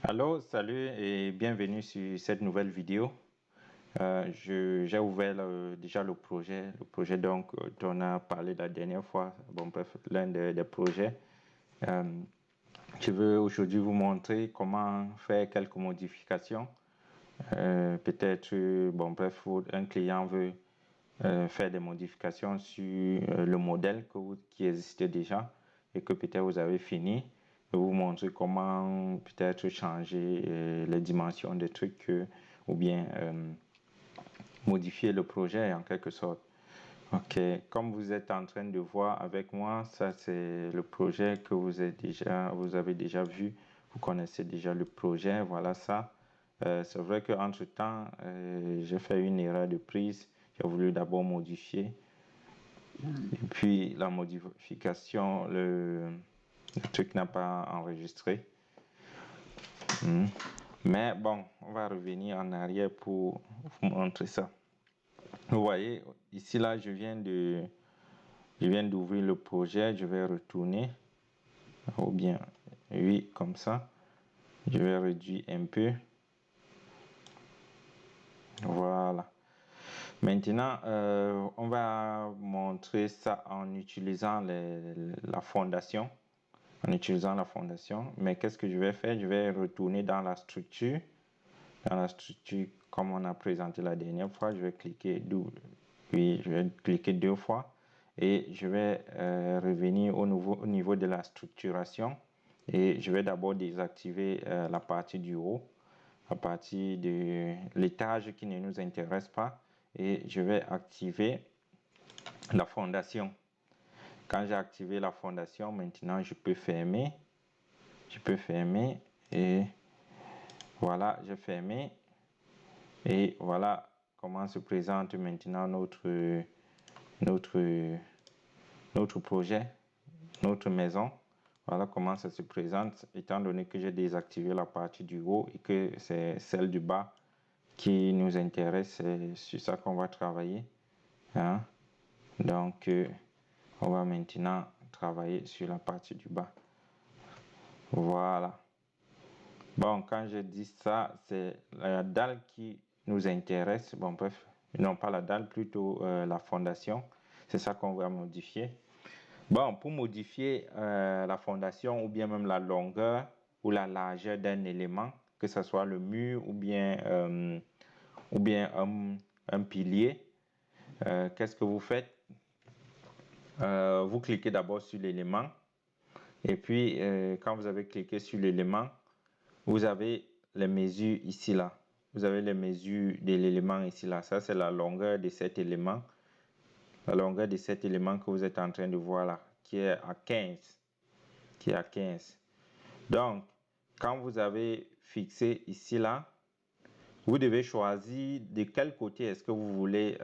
Allô, salut et bienvenue sur cette nouvelle vidéo. J'ai ouvert déjà le projet donc dont on a parlé la dernière fois. Bon, bref, l'un des projets. Euh, je veux aujourd'hui vous montrer comment faire quelques modifications. Peut-être, bon, bref, un client veut faire des modifications sur le modèle qui existait déjà et que peut-être vous avez fini. Je vais vous montrer comment peut-être changer les dimensions des trucs ou bien modifier le projet en quelque sorte. Ok, comme vous êtes en train de voir avec moi, ça c'est le projet que vous avez déjà vu. Vous connaissez déjà le projet, voilà ça. C'est vrai qu'entre temps, j'ai fait une erreur de prise. J'ai voulu d'abord modifier. Et puis la modification, le truc n'a pas enregistré. Mais bon, on va revenir en arrière pour vous montrer ça. Vous voyez, ici là, je viens d'ouvrir le projet. Je vais retourner. Ou bien, oui, comme ça. Je vais réduire un peu. Voilà. Maintenant, on va montrer ça en utilisant la fondation. En utilisant la fondation. Mais qu'est-ce que je vais faire? Je vais retourner dans la structure. Dans la structure, comme on a présenté la dernière fois, je vais cliquer deux fois. Et je vais revenir au niveau de la structuration. Et je vais d'abord désactiver la partie du haut, à partir de l'étage qui ne nous intéresse pas. Et je vais activer la fondation. Quand j'ai activé la fondation, maintenant je peux fermer. Je peux fermer et voilà, j'ai fermé. Et voilà comment se présente maintenant notre projet, notre maison. Voilà comment ça se présente, étant donné que j'ai désactivé la partie du haut et que c'est celle du bas qui nous intéresse. C'est sur ça qu'on va travailler. Hein? Donc, on va maintenant travailler sur la partie du bas. Voilà. Bon, quand je dis ça, c'est la dalle qui nous intéresse. Bon, bref, non pas la dalle, plutôt la fondation. C'est ça qu'on va modifier. Bon, pour modifier la fondation ou bien même la longueur ou la largeur d'un élément, que ce soit le mur ou bien un pilier, qu'est-ce que vous faites? Vous cliquez d'abord sur l'élément et puis quand vous avez cliqué sur l'élément, vous avez les mesures ici là. Vous avez les mesures de l'élément ici là. Ça, c'est la longueur de cet élément. La longueur de cet élément que vous êtes en train de voir là, qui est à 15. Qui est à 15. Donc, quand vous avez fixé ici là, vous devez choisir de quel côté est-ce que vous voulez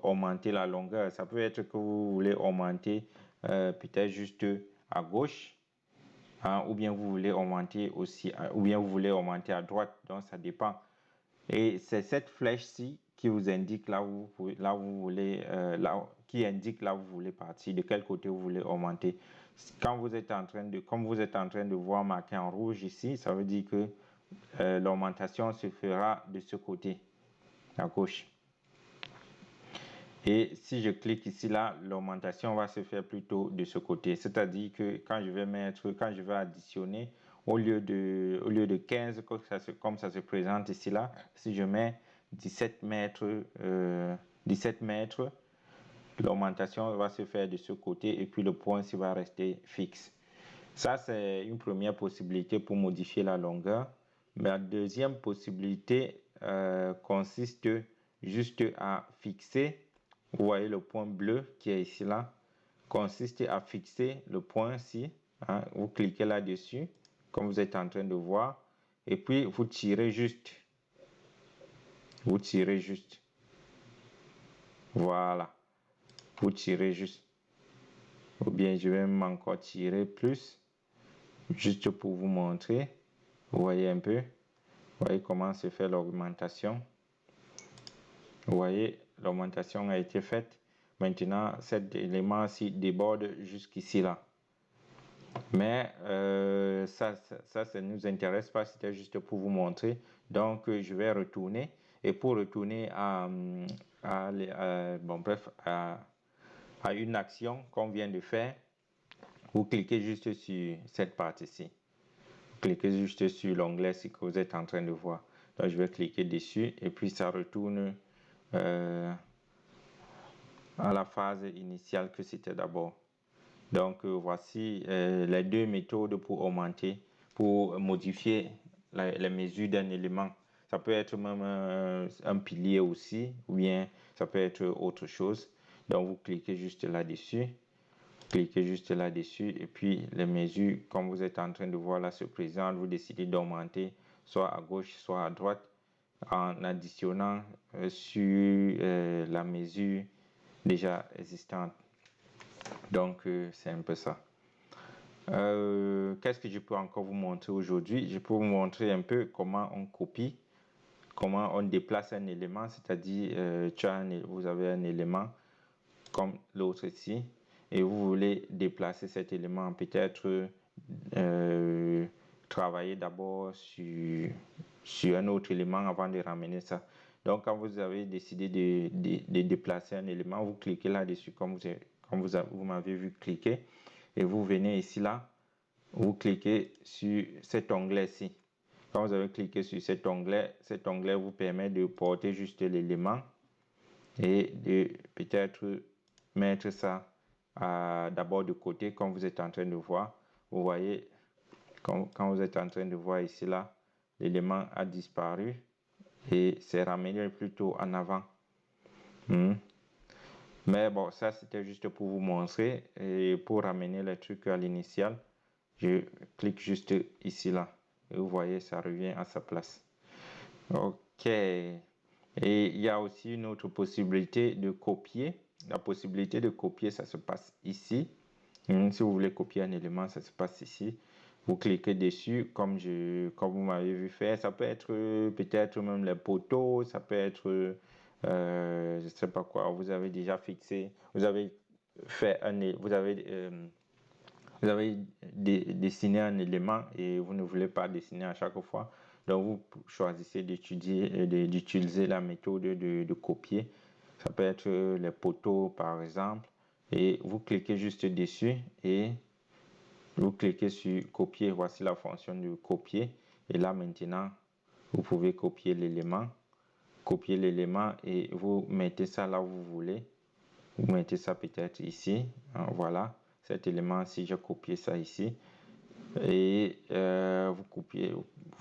augmenter la longueur. Ça peut être que vous voulez augmenter peut-être juste à gauche. Hein, ou bien vous voulez augmenter aussi, ou bien vous voulez augmenter à droite, donc ça dépend. Et c'est cette flèche-ci qui vous indique qui indique là où vous voulez partir, de quel côté vous voulez augmenter. Comme vous êtes en train de voir marqué en rouge ici, ça veut dire que l'augmentation se fera de ce côté, à gauche. Et si je clique ici là, l'augmentation va se faire plutôt de ce côté. C'est-à-dire que quand je vais additionner, au lieu de 15, comme ça se présente ici là, si je mets 17 mètres, 17 mètres, l'augmentation va se faire de ce côté et puis le point ici va rester fixe. Ça, c'est une première possibilité pour modifier la longueur. Mais la deuxième possibilité consiste juste à fixer. Vous voyez le point bleu qui est ici là, consiste à fixer le point ici. Hein, vous cliquez là-dessus, comme vous êtes en train de voir, et puis vous tirez juste. Vous tirez juste. Voilà. Vous tirez juste. Ou bien je vais même encore tirer plus, juste pour vous montrer. Vous voyez un peu. Vous voyez comment se fait l'augmentation. Vous voyez, l'augmentation a été faite. Maintenant, cet élément-ci déborde jusqu'ici là. Mais ça ne nous intéresse pas, c'était juste pour vous montrer. Donc, je vais retourner. Et pour retourner bon, bref, à une action qu'on vient de faire, vous cliquez juste sur cette partie-ci. Cliquez juste sur l'onglet que vous êtes en train de voir. Donc, je vais cliquer dessus et puis ça retourne à la phase initiale que c'était d'abord. Donc, voici les deux méthodes pour augmenter, pour modifier les mesures d'un élément. Ça peut être même un pilier aussi, ou bien ça peut être autre chose. Donc, vous cliquez juste là-dessus. Cliquez juste là-dessus et puis les mesures, comme vous êtes en train de voir là, se présentent. Vous décidez d'augmenter soit à gauche, soit à droite en additionnant sur la mesure déjà existante. Donc, c'est un peu ça. Qu'est-ce que je peux encore vous montrer aujourd'hui? Je peux vous montrer un peu comment on copie, comment on déplace un élément, c'est-à-dire vous avez un élément comme l'autre ici et vous voulez déplacer cet élément, peut-être travailler d'abord sur un autre élément avant de ramener ça. Donc, quand vous avez décidé de déplacer un élément, vous cliquez là-dessus comme vous m'avez vu cliquer et vous venez ici là, vous cliquez sur cet onglet-ci. Quand vous avez cliqué sur cet onglet vous permet de porter juste l'élément et de peut-être mettre ça d'abord de côté comme vous êtes en train de voir. Vous voyez, quand vous êtes en train de voir ici là, l'élément a disparu et c'est ramené plutôt en avant. Mais bon, ça c'était juste pour vous montrer et pour ramener le truc à l'initial, je clique juste ici là et vous voyez ça revient à sa place. Ok. Et il y a aussi une autre possibilité de copier. La possibilité de copier, ça se passe ici. Si vous voulez copier un élément, ça se passe ici. Vous cliquez dessus comme vous m'avez vu faire. Ça peut être peut-être même les poteaux, ça peut être je ne sais pas quoi. Vous avez déjà fixé, vous avez fait vous avez dessiné un élément et vous ne voulez pas dessiner à chaque fois. Donc, vous choisissez d'utiliser la méthode de copier. Ça peut être les poteaux, par exemple. Et vous cliquez juste dessus et vous cliquez sur copier. Voici la fonction de copier. Et là, maintenant, vous pouvez copier l'élément. Copier l'élément et vous mettez ça là où vous voulez. Vous mettez ça peut-être ici. Voilà. Cet élément, si j'ai copié ça ici. Et vous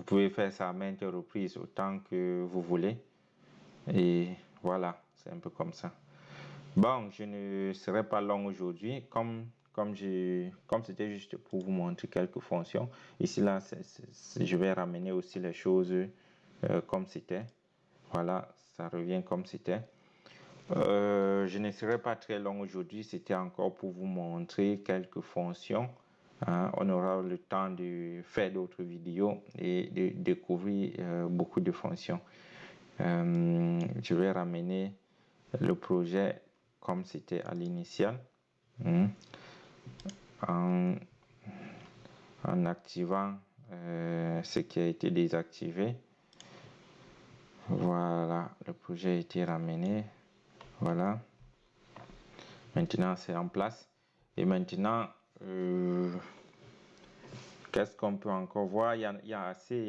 pouvez faire ça à maintes reprises autant que vous voulez. Et voilà, c'est un peu comme ça. Bon, je ne serai pas long aujourd'hui. Comme c'était juste pour vous montrer quelques fonctions. Ici, là, je vais ramener aussi les choses comme c'était. Voilà, ça revient comme c'était. Je ne serai pas très long aujourd'hui. C'était encore pour vous montrer quelques fonctions. On aura le temps de faire d'autres vidéos et de découvrir beaucoup de fonctions. Je vais ramener le projet comme c'était à l'initial en activant ce qui a été désactivé. Voilà, le projet a été ramené. Voilà. Maintenant, c'est en place. Et maintenant, qu'est-ce qu'on peut encore voir? Il y a assez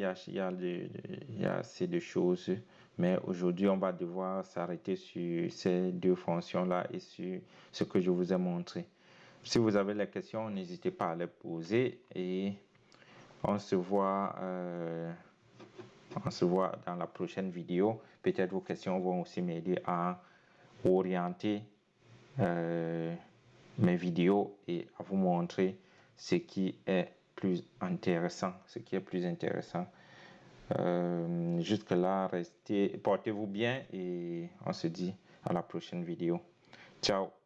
de choses. Mais aujourd'hui, on va devoir s'arrêter sur ces deux fonctions-là et sur ce que je vous ai montré. Si vous avez des questions, n'hésitez pas à les poser et on se voit dans la prochaine vidéo. Peut-être vos questions vont aussi m'aider à orienter mes vidéos et à vous montrer ce qui est plus intéressant. Jusque-là, portez-vous bien et on se dit à la prochaine vidéo. Ciao!